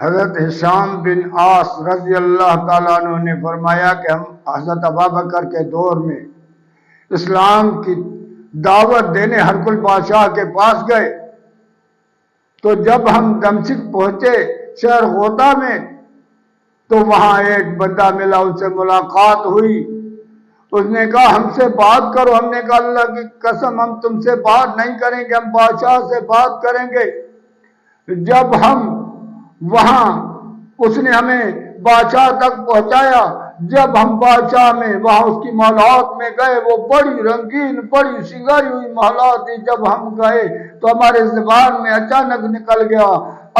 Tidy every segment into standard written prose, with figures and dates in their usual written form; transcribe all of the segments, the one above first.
حضرت ہشام بن عاص رضی اللہ تعالیٰ عنہ نے فرمایا کہ ہم حضرت ابوبکر کے دور میں اسلام کی دعوت دینے ہرقل بادشاہ کے پاس گئے، تو جب ہم دمشق پہنچے شہر غوطہ میں، تو وہاں ایک بندہ ملا، ان سے ملاقات ہوئی۔ اس نے کہا ہم سے بات کرو۔ ہم نے کہا اللہ کی قسم ہم تم سے بات نہیں کریں گے، ہم بادشاہ سے بات کریں گے۔ جب ہم وہاں اس نے ہمیں بادشاہ تک پہنچایا۔ جب ہم بادشاہ میں وہاں اس کی محلات میں گئے، وہ بڑی رنگین بڑی سنگاری ہوئی محلات تھی۔ جب ہم گئے تو ہمارے زبان میں اچانک نکل گیا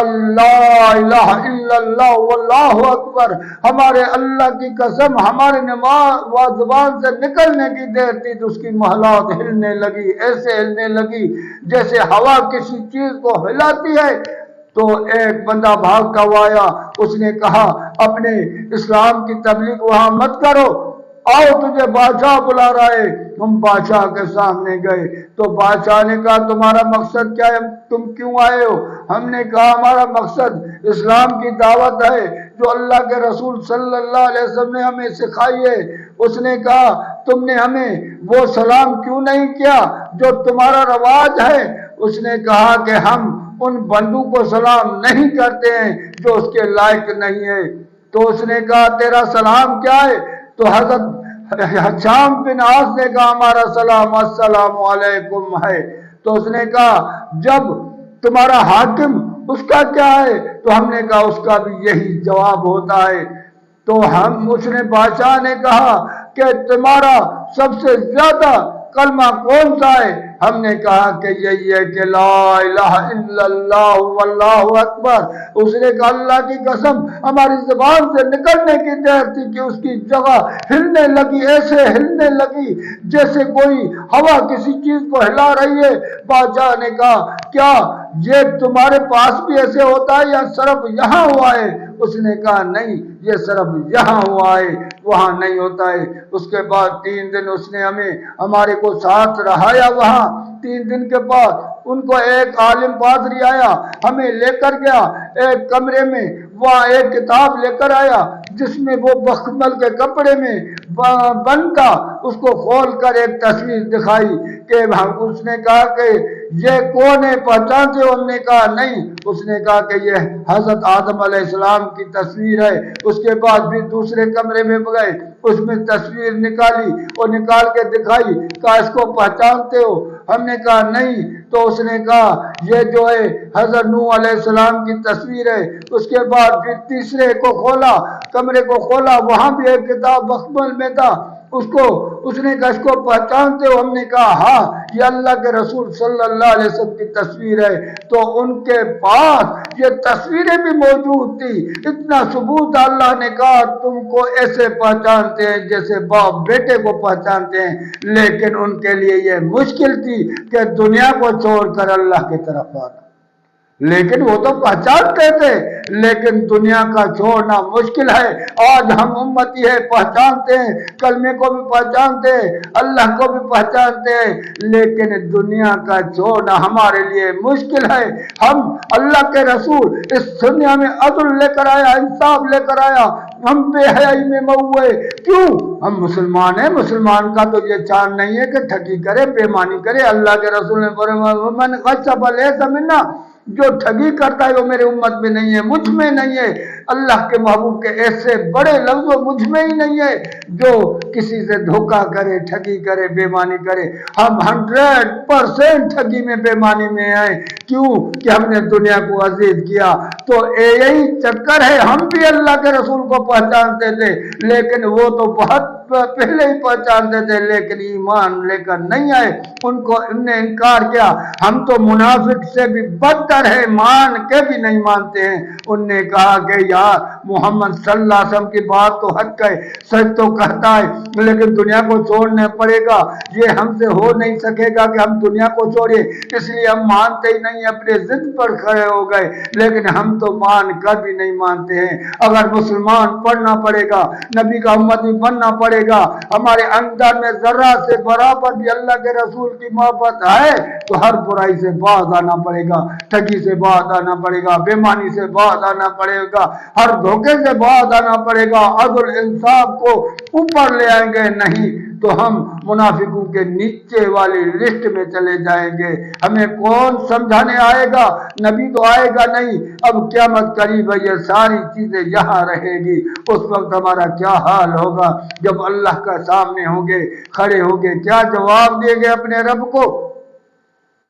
اللہ الہ الا اللہ واللہ اکبر۔ ہمارے اللہ کی قسم ہمارے نماز زبان سے نکلنے کی دیر تھی تو اس کی محلات ہلنے لگی، ایسے ہلنے لگی جیسے ہوا کسی چیز کو ہلاتی ہے۔ تو ایک بندہ بھاگتا ہوا آیا، اس نے کہا اپنے اسلام کی تبلیغ وہاں مت کرو، آؤ تجھے بادشاہ بلا رہا ہے۔ ہم بادشاہ کے سامنے گئے تو بادشاہ نے کہا تمہارا مقصد کیا ہے، تم کیوں آئے ہو؟ ہم نے کہا ہمارا مقصد اسلام کی دعوت ہے جو اللہ کے رسول صلی اللہ علیہ وسلم نے ہمیں سکھائی ہے۔ اس نے کہا تم نے ہمیں وہ سلام کیوں نہیں کیا جو تمہارا رواج ہے؟ اس نے کہا کہ ہم ان بندوں کو سلام نہیں کرتے ہیں جو اس کے لائق نہیں ہے۔ تو اس نے کہا تیرا سلام کیا ہے؟ تو حضرت ہشام بن عاص نے کہا ہمارا سلام السلام علیکم ہے۔ تو اس نے کہا جب تمہارا حاکم اس کا کیا ہے؟ تو ہم نے کہا اس کا بھی یہی جواب ہوتا ہے۔ تو اس نے بادشاہ نے کہا کہ تمہارا سب سے زیادہ کلمہ کون سا ہے؟ ہم نے کہا کہ یہی ہے کہ لا الہ الا اللہ واللہ اکبر۔ اس نے کہا اللہ کی قسم ہماری زبان سے نکلنے کی دیر تھی کہ اس کی جگہ ہلنے لگی، ایسے ہلنے لگی جیسے کوئی ہوا کسی چیز کو ہلا رہی ہے۔ بادشاہ نے کہا کیا یہ تمہارے پاس بھی ایسے ہوتا ہے یا صرف یہاں ہوا ہے؟ اس نے کہا نہیں، یہ صرف یہاں ہوا ہے، وہاں نہیں ہوتا ہے۔ اس کے بعد 3 دن اس نے ہمارے کو ساتھ رہایا وہاں۔ 3 دن کے بعد ان کو ایک عالم پادری آیا، ہمیں لے کر گیا ایک کمرے میں، وہاں ایک کتاب لے کر آیا جس میں وہ مخمل کے کپڑے میں بند تھا۔ اس کو کھول کر ایک تصویر دکھائی کہ اس نے کہا کہ یہ کون ہے، پہچانتے ہو؟ ہم نے کہا نہیں۔ اس نے کہا کہ یہ حضرت آدم علیہ السلام کی تصویر ہے۔ اس کے بعد بھی دوسرے کمرے میں گئے، اس میں تصویر نکالی اور نکال کے دکھائی، کہا اس کو پہچانتے ہو؟ ہم نے کہا نہیں۔ تو اس نے کہا یہ جو ہے حضرت نوح علیہ السلام کی تصویر ہے۔ اس کے بعد پھر تیسرے کو کھولا، کمرے کو کھولا، وہاں بھی ایک کتاب مخمل میں تھا۔ اس نے کہا اس کو پہچانتے ہو؟ ہم نے کہا ہاں، یہ اللہ کے رسول صلی اللہ علیہ وسلم کی تصویر ہے۔ تو ان کے پاس یہ تصویریں بھی موجود تھی۔ اتنا ثبوت اللہ نے کہا تم کو ایسے پہچانتے ہیں جیسے باپ بیٹے کو پہچانتے ہیں، لیکن ان کے لیے یہ مشکل تھی کہ دنیا کو چھوڑ کر اللہ کی طرف آنا۔ لیکن وہ تو پہچانتے تھے، لیکن دنیا کا چھوڑنا مشکل ہے۔ آج ہم امتی ہے، پہچانتے ہیں، کلمے کو بھی پہچانتے ہیں، اللہ کو بھی پہچانتے ہیں، لیکن دنیا کا چھوڑنا ہمارے لیے مشکل ہے۔ ہم اللہ کے رسول اس دنیا میں عدل لے کر آیا، انصاف لے کر آیا، ہم بے حیائی میں موئے کیوں؟ ہم مسلمان ہیں۔ مسلمان کا تو یہ چاند نہیں ہے کہ ٹھگی کرے، بےمانی کرے۔ اللہ کے رسول نے فرمایا من غصب لیس منا، جو ٹھگی کرتا ہے وہ میرے امت میں نہیں ہے، مجھ میں نہیں ہے۔ اللہ کے محبوب کے ایسے بڑے لفظ مجھ میں ہی نہیں ہے جو کسی سے دھوکہ کرے، ٹھگی کرے، بےمانی کرے۔ ہم 100% ٹھگی میں، بےمانی میں ہیں۔ کیوں کہ ہم نے دنیا کو عزیز کیا۔ تو یہی چکر ہے، ہم بھی اللہ کے رسول کو پہچانتے تھے، لیکن وہ تو بہت پہلے ہی پہچانتے تھے، لیکن ایمان لے کر نہیں آئے، ان نے انکار کیا۔ ہم تو منافق سے بھی بدتر ہے، مان کے بھی نہیں مانتے ہیں۔ ان نے کہا کہ یار محمد صلی اللہ علیہ وسلم کی بات تو حق ہے، سچ تو کہتا ہے، لیکن دنیا کو چھوڑنا پڑے گا، یہ ہم سے ہو نہیں سکے گا کہ ہم دنیا کو چھوڑیں، اس لیے ہم مانتے ہی نہیں، اپنے ضد پر کھڑے ہو گئے۔ لیکن ہم تو مان کر بھی نہیں مانتے ہیں۔ اگر مسلمان پڑھنا پڑے گا، نبی کا امتی بننا پڑے گا ہمارے اندر میں ذرہ سے برابر بھی اللہ کے رسول کی محبت ہے تو ہر برائی سے باز آنا پڑے گا، ٹھگی سے باز آنا پڑے گا، بےمانی سے باز آنا پڑے گا، ہر دھوکے سے باز آنا پڑے گا، عدل انصاف کو اوپر لے آئیں گے، نہیں تو ہم منافقوں کے نیچے والی لسٹ میں چلے جائیں گے۔ ہمیں کون سمجھانے آئے گا؟ نبی تو آئے گا نہیں۔ اب قیامت قریب ہے، یہ ساری چیزیں یہاں رہے گی، اس وقت ہمارا کیا حال ہوگا جب اللہ کا سامنے ہوں گے، کھڑے ہوں گے، کیا جواب دیں گے اپنے رب کو؟